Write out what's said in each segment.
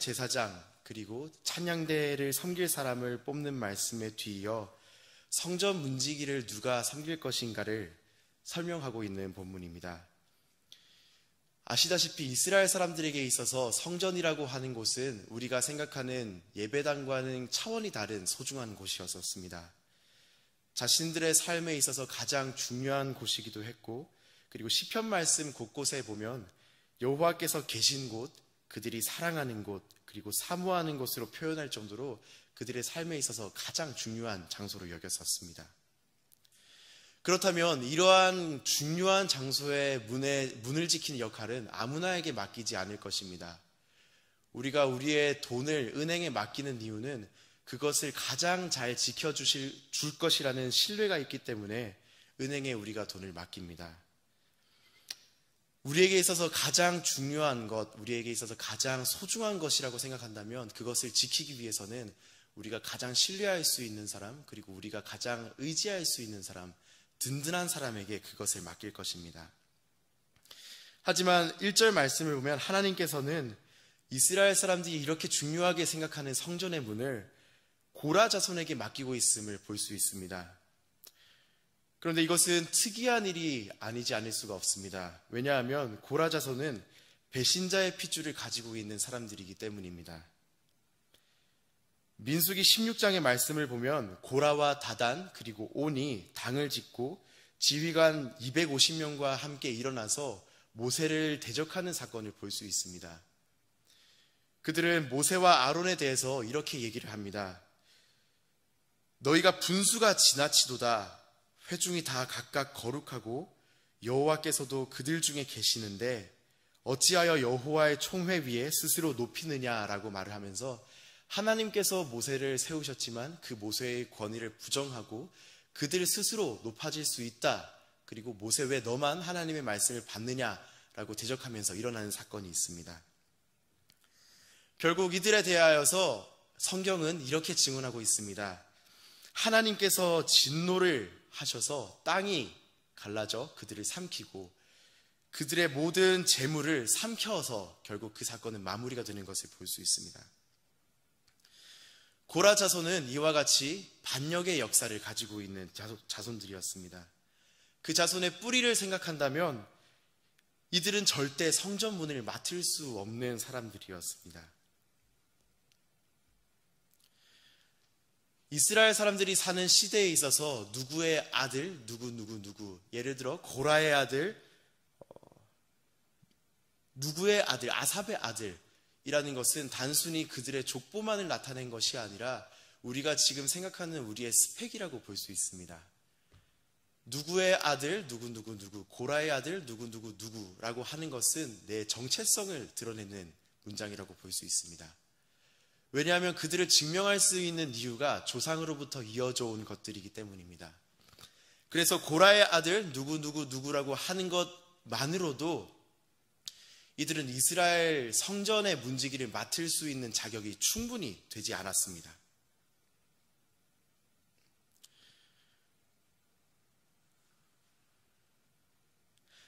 제사장 그리고 찬양대를 섬길 사람을 뽑는 말씀에 뒤이어 성전 문지기를 누가 섬길 것인가를 설명하고 있는 본문입니다. 아시다시피 이스라엘 사람들에게 있어서 성전이라고 하는 곳은 우리가 생각하는 예배당과는 차원이 다른 소중한 곳이었습니다. 자신들의 삶에 있어서 가장 중요한 곳이기도 했고, 그리고 시편 말씀 곳곳에 보면 여호와께서 계신 곳, 그들이 사랑하는 곳, 그리고 사모하는 곳으로 표현할 정도로 그들의 삶에 있어서 가장 중요한 장소로 여겼었습니다. 그렇다면 이러한 중요한 장소의 문을 지키는 역할은 아무나에게 맡기지 않을 것입니다. 우리가 우리의 돈을 은행에 맡기는 이유는 그것을 가장 잘 지켜줄 것이라는 신뢰가 있기 때문에 은행에 우리가 돈을 맡깁니다. 우리에게 있어서 가장 중요한 것, 우리에게 있어서 가장 소중한 것이라고 생각한다면 그것을 지키기 위해서는 우리가 가장 신뢰할 수 있는 사람, 그리고 우리가 가장 의지할 수 있는 사람, 든든한 사람에게 그것을 맡길 것입니다. 하지만 1절 말씀을 보면 하나님께서는 이스라엘 사람들이 이렇게 중요하게 생각하는 성전의 문을 고라 자손에게 맡기고 있음을 볼 수 있습니다. 그런데 이것은 특이한 일이 아니지 않을 수가 없습니다. 왜냐하면 고라 자손은 배신자의 핏줄을 가지고 있는 사람들이기 때문입니다. 민수기 16장의 말씀을 보면 고라와 다단 그리고 온이 당을 짓고 지휘관 250명과 함께 일어나서 모세를 대적하는 사건을 볼 수 있습니다. 그들은 모세와 아론에 대해서 이렇게 얘기를 합니다. 너희가 분수가 지나치도다. 회중이 다 각각 거룩하고 여호와께서도 그들 중에 계시는데 어찌하여 여호와의 총회 위에 스스로 높이느냐라고 말을 하면서 하나님께서 모세를 세우셨지만 그 모세의 권위를 부정하고 그들 스스로 높아질 수 있다. 그리고 모세 왜 너만 하나님의 말씀을 받느냐라고 대적하면서 일어나는 사건이 있습니다. 결국 이들에 대하여서 성경은 이렇게 증언하고 있습니다. 하나님께서 진노를 하셔서 땅이 갈라져 그들을 삼키고 그들의 모든 재물을 삼켜서 결국 그 사건은 마무리가 되는 것을 볼 수 있습니다. 고라 자손은 이와 같이 반역의 역사를 가지고 있는 자손들이었습니다. 그 자손의 뿌리를 생각한다면 이들은 절대 성전문을 맡을 수 없는 사람들이었습니다. 이스라엘 사람들이 사는 시대에 있어서 누구의 아들, 누구, 예를 들어 고라의 아들, 누구의 아들, 아삽의 아들이라는 것은 단순히 그들의 족보만을 나타낸 것이 아니라 우리가 지금 생각하는 우리의 스펙이라고 볼 수 있습니다. 누구의 아들, 누구, 고라의 아들, 누구라고 하는 것은 내 정체성을 드러내는 문장이라고 볼 수 있습니다. 왜냐하면 그들을 증명할 수 있는 이유가 조상으로부터 이어져 온 것들이기 때문입니다. 그래서 고라의 아들 누구라고 하는 것만으로도 이들은 이스라엘 성전의 문지기를 맡을 수 있는 자격이 충분히 되지 않았습니다.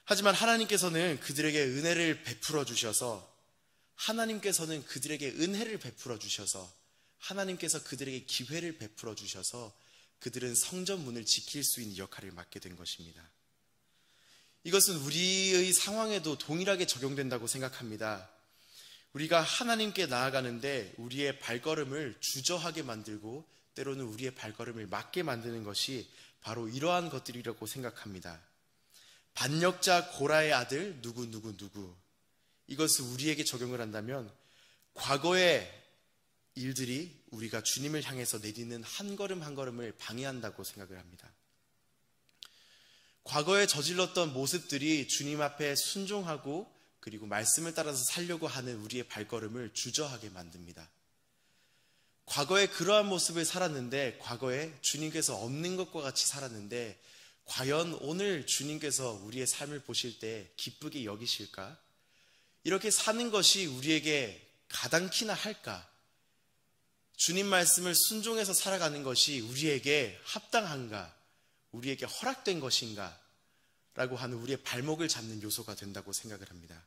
하지만 하나님께서는 그들에게 은혜를 베풀어 주셔서 하나님께서는 그들에게 기회를 베풀어 주셔서 그들은 성전 문을 지킬 수 있는 역할을 맡게 된 것입니다. 이것은 우리의 상황에도 동일하게 적용된다고 생각합니다. 우리가 하나님께 나아가는데 우리의 발걸음을 주저하게 만들고 때로는 우리의 발걸음을 맞게 만드는 것이 바로 이러한 것들이라고 생각합니다. 반역자 고라의 아들 누구 이것을 우리에게 적용을 한다면 과거의 일들이 우리가 주님을 향해서 내딛는 한 걸음 한 걸음을 방해한다고 생각을 합니다. 과거에 저질렀던 모습들이 주님 앞에 순종하고 그리고 말씀을 따라서 살려고 하는 우리의 발걸음을 주저하게 만듭니다. 과거에 그러한 모습을 살았는데 과거에 주님께서 없는 것과 같이 살았는데 과연 오늘 주님께서 우리의 삶을 보실 때 기쁘게 여기실까? 이렇게 사는 것이 우리에게 가당키나 할까? 주님 말씀을 순종해서 살아가는 것이 우리에게 합당한가? 우리에게 허락된 것인가? 라고 하는 우리의 발목을 잡는 요소가 된다고 생각을 합니다.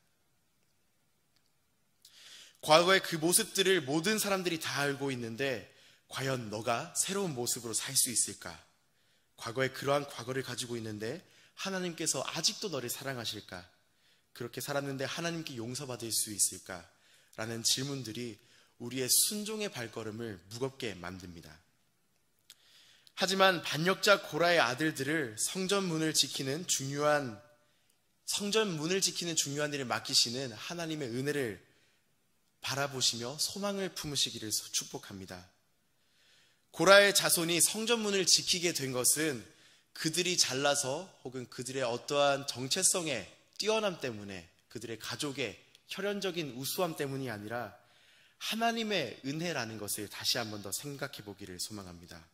과거의 그 모습들을 모든 사람들이 다 알고 있는데 과연 너가 새로운 모습으로 살 수 있을까? 과거의 그러한 과거를 가지고 있는데 하나님께서 아직도 너를 사랑하실까? 그렇게 살았는데 하나님께 용서받을 수 있을까? 라는 질문들이 우리의 순종의 발걸음을 무겁게 만듭니다. 하지만 반역자 고라의 아들들을 성전문을 지키는 중요한 일을 맡기시는 하나님의 은혜를 바라보시며 소망을 품으시기를 축복합니다. 고라의 자손이 성전문을 지키게 된 것은 그들이 잘나서 혹은 그들의 어떠한 정체성의 뛰어남 때문에, 그들의 가족의 혈연적인 우수함 때문이 아니라 하나님의 은혜라는 것을 다시 한 번 더 생각해 보기를 소망합니다.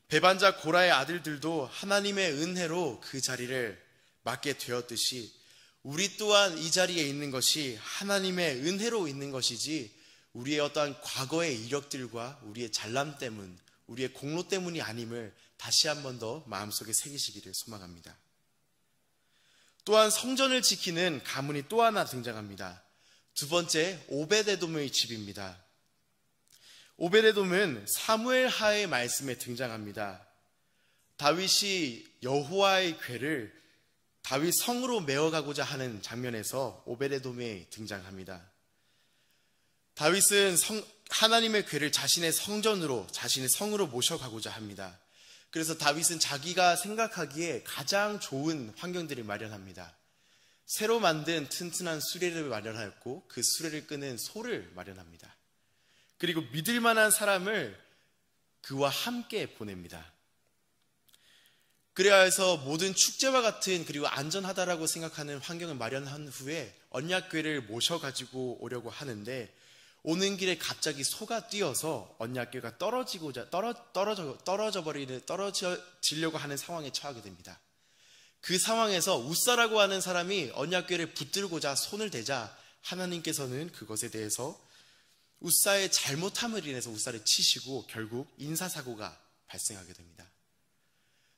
배반자 고라의 아들들도 하나님의 은혜로 그 자리를 맡게 되었듯이 우리 또한 이 자리에 있는 것이 하나님의 은혜로 있는 것이지 우리의 어떠한 과거의 이력들과 우리의 잘남 때문, 우리의 공로 때문이 아님을 다시 한 번 더 마음속에 새기시기를 소망합니다. 또한 성전을 지키는 가문이 또 하나 등장합니다. 두 번째, 오베데돔의 집입니다. 오베데돔은 사무엘 하의 말씀에 등장합니다. 다윗이 여호와의 궤를 다윗 성으로 메어가고자 하는 장면에서 오베데돔이 등장합니다. 다윗은 하나님의 궤를 자신의 성전으로, 자신의 성으로 모셔가고자 합니다. 그래서 다윗은 자기가 생각하기에 가장 좋은 환경들을 마련합니다. 새로 만든 튼튼한 수레를 마련하였고 그 수레를 끄는 소를 마련합니다. 그리고 믿을 만한 사람을 그와 함께 보냅니다. 그래야 해서 모든 축제와 같은 그리고 안전하다라고 생각하는 환경을 마련한 후에 언약궤를 모셔가지고 오려고 하는데 오는 길에 갑자기 소가 뛰어서 언약궤가 떨어지려고 하는 상황에 처하게 됩니다. 그 상황에서 웃사라고 하는 사람이 언약궤를 붙들고자 손을 대자 하나님께서는 그것에 대해서 웃사의 잘못함을 인해서 웃사를 치시고 결국 인사사고가 발생하게 됩니다.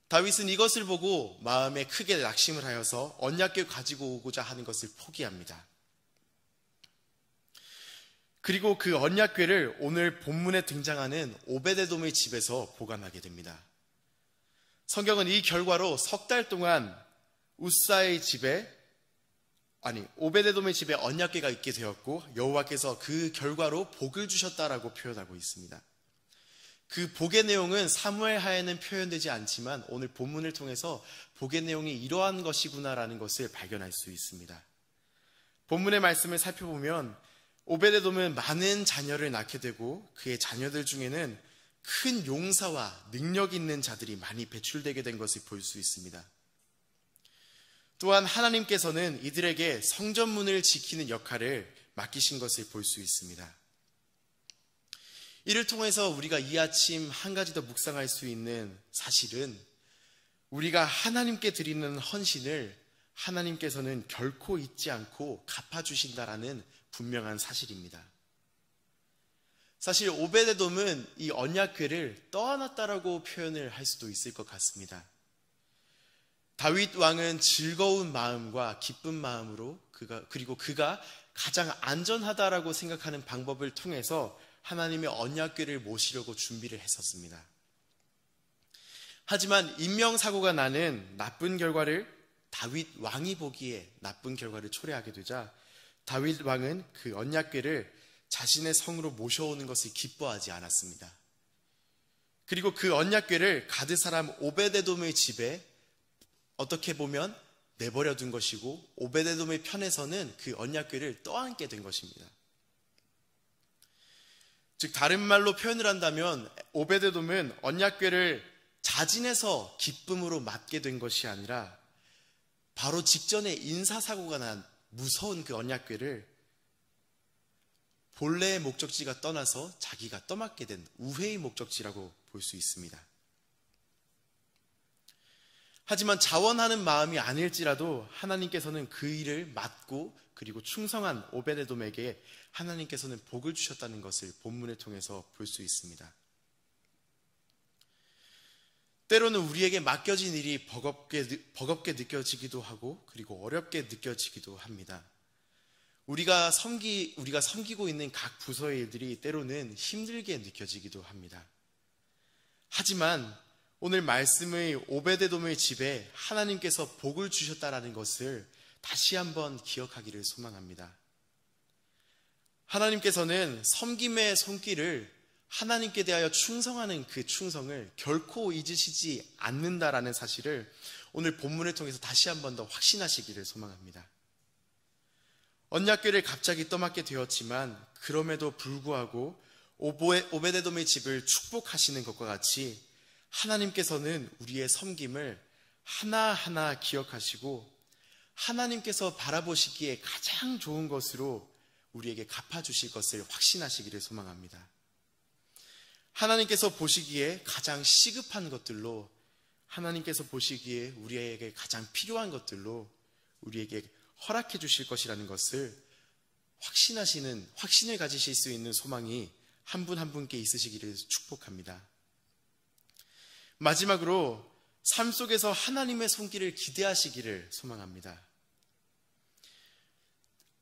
다윗은 이것을 보고 마음에 크게 낙심을 하여서 언약궤 가지고 오고자 하는 것을 포기합니다. 그리고 그 언약궤를 오늘 본문에 등장하는 오베데돔의 집에서 보관하게 됩니다. 성경은 이 결과로 석 달 동안 오베데돔의 집에 언약궤가 있게 되었고 여호와께서 그 결과로 복을 주셨다라고 표현하고 있습니다. 그 복의 내용은 사무엘 하에는 표현되지 않지만 오늘 본문을 통해서 복의 내용이 이러한 것이구나라는 것을 발견할 수 있습니다. 본문의 말씀을 살펴보면 오베데돔은 많은 자녀를 낳게 되고 그의 자녀들 중에는 큰 용사와 능력 있는 자들이 많이 배출되게 된 것을 볼 수 있습니다. 또한 하나님께서는 이들에게 성전문을 지키는 역할을 맡기신 것을 볼 수 있습니다. 이를 통해서 우리가 이 아침 한 가지 더 묵상할 수 있는 사실은 우리가 하나님께 드리는 헌신을 하나님께서는 결코 잊지 않고 갚아주신다라는 분명한 사실입니다. 사실 오베데돔은 이 언약궤를 떠안았다라고 표현을 할 수도 있을 것 같습니다. 다윗 왕은 즐거운 마음과 기쁜 마음으로 그리고 그가 가장 안전하다라고 생각하는 방법을 통해서 하나님의 언약궤를 모시려고 준비를 했었습니다. 하지만 인명사고가 나는 나쁜 결과를 다윗 왕이 보기에 나쁜 결과를 초래하게 되자 다윗 왕은 그 언약궤를 자신의 성으로 모셔오는 것을 기뻐하지 않았습니다. 그리고 그 언약궤를 가드 사람 오베데돔의 집에 어떻게 보면 내버려 둔 것이고 오베데돔의 편에서는 그 언약궤를 떠안게 된 것입니다. 즉 다른 말로 표현을 한다면 오베데돔은 언약궤를 자진해서 기쁨으로 맞게 된 것이 아니라 바로 직전에 인사사고가 난 무서운 그 언약궤를 본래의 목적지가 떠나서 자기가 떠맡게 된 우회의 목적지라고 볼 수 있습니다. 하지만 자원하는 마음이 아닐지라도 하나님께서는 그 일을 맡고 그리고 충성한 오베데돔에게 하나님께서는 복을 주셨다는 것을 본문을 통해서 볼 수 있습니다. 때로는 우리에게 맡겨진 일이 버겁게 느껴지기도 하고 그리고 어렵게 느껴지기도 합니다. 우리가 섬기고 있는 각 부서의 일들이 때로는 힘들게 느껴지기도 합니다. 하지만 오늘 말씀의 오베데돔의 집에 하나님께서 복을 주셨다라는 것을 다시 한번 기억하기를 소망합니다. 하나님께서는 섬김의 손길을 하나님께 대하여 충성하는 그 충성을 결코 잊으시지 않는다라는 사실을 오늘 본문을 통해서 다시 한번 더 확신하시기를 소망합니다. 언약궤를 갑자기 떠맡게 되었지만 그럼에도 불구하고 오베데돔의 집을 축복하시는 것과 같이 하나님께서는 우리의 섬김을 하나하나 기억하시고 하나님께서 바라보시기에 가장 좋은 것으로 우리에게 갚아주실 것을 확신하시기를 소망합니다. 하나님께서 보시기에 가장 시급한 것들로, 하나님께서 보시기에 우리에게 가장 필요한 것들로 우리에게 허락해 주실 것이라는 것을 확신을 가지실 수 있는 소망이 한 분 한 분께 있으시기를 축복합니다. 마지막으로 삶 속에서 하나님의 손길을 기대하시기를 소망합니다.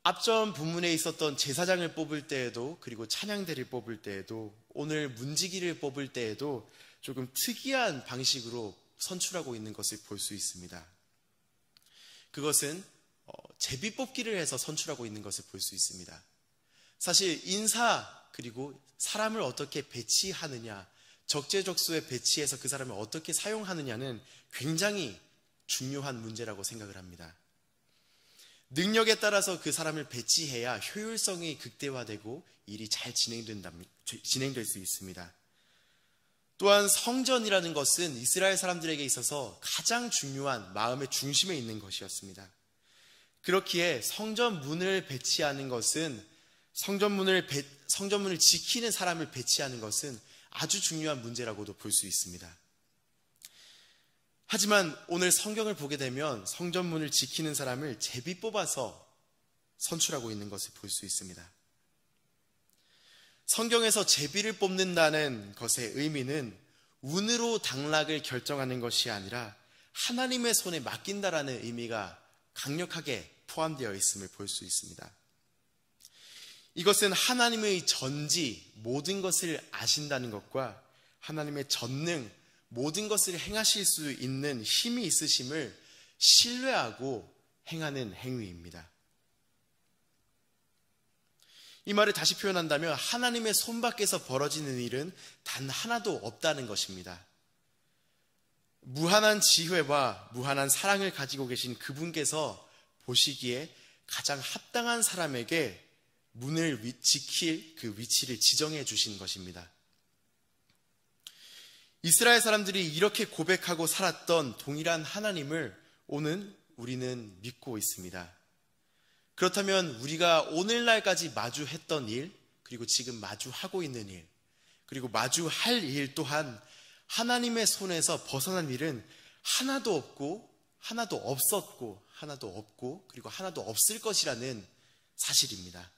앞전 본문에 있었던 제사장을 뽑을 때에도, 그리고 찬양대를 뽑을 때에도, 오늘 문지기를 뽑을 때에도 조금 특이한 방식으로 선출하고 있는 것을 볼 수 있습니다. 그것은 제비 뽑기를 해서 선출하고 있는 것을 볼 수 있습니다. 사실 인사, 그리고 사람을 어떻게 배치하느냐, 적재적소에 배치해서 그 사람을 어떻게 사용하느냐는 굉장히 중요한 문제라고 생각을 합니다. 능력에 따라서 그 사람을 배치해야 효율성이 극대화되고 일이 잘 진행될 수 있습니다. 또한 성전이라는 것은 이스라엘 사람들에게 있어서 가장 중요한 마음의 중심에 있는 것이었습니다. 그렇기에 성전 문을 배치하는 것은, 성전문을 지키는 사람을 배치하는 것은 아주 중요한 문제라고도 볼 수 있습니다. 하지만 오늘 성경을 보게 되면 성전문을 지키는 사람을 제비 뽑아서 선출하고 있는 것을 볼 수 있습니다. 성경에서 제비를 뽑는다는 것의 의미는 운으로 당락을 결정하는 것이 아니라 하나님의 손에 맡긴다라는 의미가 강력하게 포함되어 있음을 볼 수 있습니다. 이것은 하나님의 전지, 모든 것을 아신다는 것과 하나님의 전능, 모든 것을 행하실 수 있는 힘이 있으심을 신뢰하고 행하는 행위입니다. 이 말을 다시 표현한다면 하나님의 손 밖에서 벌어지는 일은 단 하나도 없다는 것입니다. 무한한 지혜와 무한한 사랑을 가지고 계신 그분께서 보시기에 가장 합당한 사람에게 문을 지킬 그 위치를 지정해 주신 것입니다. 이스라엘 사람들이 이렇게 고백하고 살았던 동일한 하나님을 오늘 우리는 믿고 있습니다. 그렇다면 우리가 오늘날까지 마주했던 일, 그리고 지금 마주하고 있는 일, 그리고 마주할 일 또한 하나님의 손에서 벗어난 일은 하나도 없고, 하나도 없었고, 하나도 없고, 그리고 하나도 없을 것이라는 사실입니다.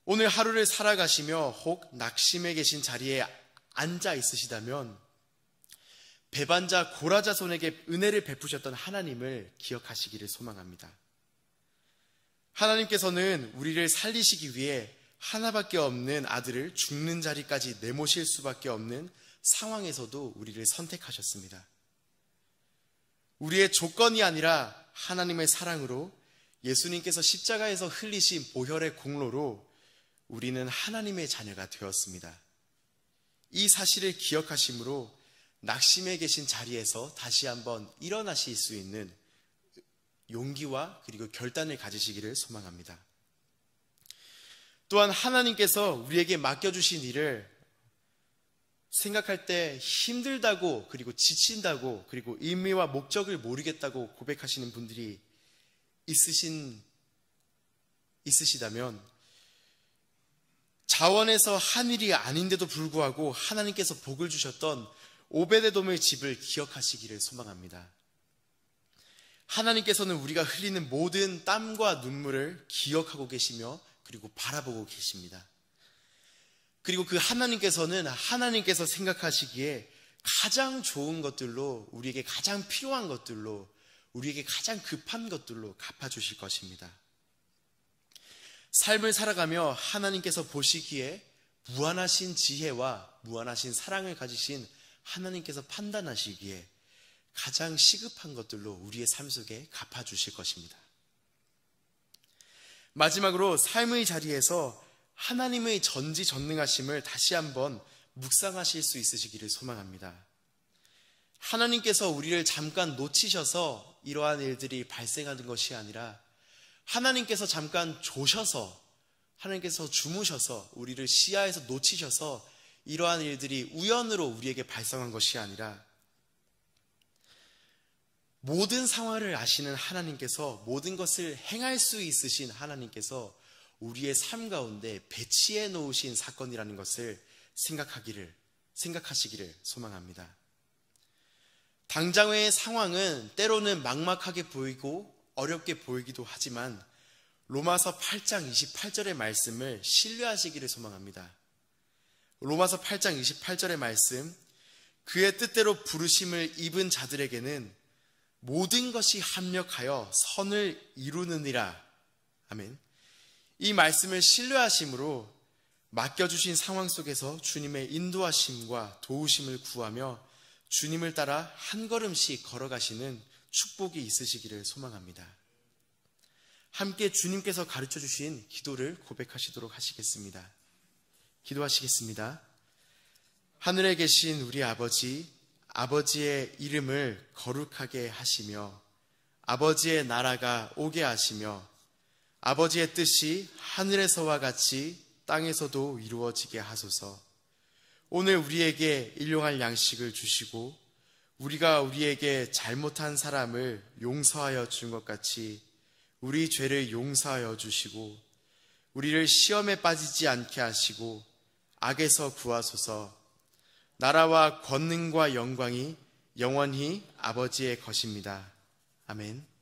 오늘 하루를 살아가시며 혹 낙심해 계신 자리에 앉아 있으시다면 배반자 고라자손에게 은혜를 베푸셨던 하나님을 기억하시기를 소망합니다. 하나님께서는 우리를 살리시기 위해 하나밖에 없는 아들을 죽는 자리까지 내모실 수밖에 없는 상황에서도 우리를 선택하셨습니다. 우리의 조건이 아니라 하나님의 사랑으로 예수님께서 십자가에서 흘리신 보혈의 공로로 우리는 하나님의 자녀가 되었습니다. 이 사실을 기억하심으로 낙심해 계신 자리에서 다시 한번 일어나실 수 있는 용기와 그리고 결단을 가지시기를 소망합니다. 또한 하나님께서 우리에게 맡겨주신 일을 생각할 때 힘들다고, 그리고 지친다고, 그리고 의미와 목적을 모르겠다고 고백하시는 분들이 있으시다면 자원에서 한 일이 아닌데도 불구하고 하나님께서 복을 주셨던 오베데돔의 집을 기억하시기를 소망합니다. 하나님께서는 우리가 흘리는 모든 땀과 눈물을 기억하고 계시며 그리고 바라보고 계십니다. 그리고 그 하나님께서는 하나님께서 생각하시기에 가장 좋은 것들로, 우리에게 가장 필요한 것들로 우리에게 가장 급한 것들로 갚아주실 것입니다. 삶을 살아가며 하나님께서 보시기에 무한하신 지혜와 무한하신 사랑을 가지신 하나님께서 판단하시기에 가장 시급한 것들로 우리의 삶 속에 갚아주실 것입니다. 마지막으로 삶의 자리에서 하나님의 전지전능하심을 다시 한번 묵상하실 수 있으시기를 소망합니다. 하나님께서 우리를 잠깐 놓치셔서 이러한 일들이 발생하는 것이 아니라 하나님께서 잠깐 조셔서, 하나님께서 주무셔서 우리를 시야에서 놓치셔서 이러한 일들이 우연으로 우리에게 발생한 것이 아니라 모든 상황을 아시는 하나님께서, 모든 것을 행할 수 있으신 하나님께서 우리의 삶 가운데 배치해 놓으신 사건이라는 것을 생각하시기를 소망합니다. 당장의 상황은 때로는 막막하게 보이고 어렵게 보이기도 하지만 로마서 8장 28절의 말씀을 신뢰하시기를 소망합니다. 로마서 8장 28절의 말씀, 그의 뜻대로 부르심을 입은 자들에게는 모든 것이 합력하여 선을 이루느니라. 아멘. 이 말씀을 신뢰하심으로 맡겨주신 상황 속에서 주님의 인도하심과 도우심을 구하며 주님을 따라 한 걸음씩 걸어가시는 축복이 있으시기를 소망합니다. 함께 주님께서 가르쳐주신 기도를 고백하시도록 하시겠습니다. 기도하시겠습니다. 하늘에 계신 우리 아버지, 아버지의 이름을 거룩하게 하시며 아버지의 나라가 오게 하시며 아버지의 뜻이 하늘에서와 같이 땅에서도 이루어지게 하소서. 오늘 우리에게 일용할 양식을 주시고 우리가 우리에게 잘못한 사람을 용서하여 준 것 같이 우리 죄를 용서하여 주시고 우리를 시험에 빠지지 않게 하시고 악에서 구하소서. 나라와 권능과 영광이 영원히 아버지의 것입니다. 아멘.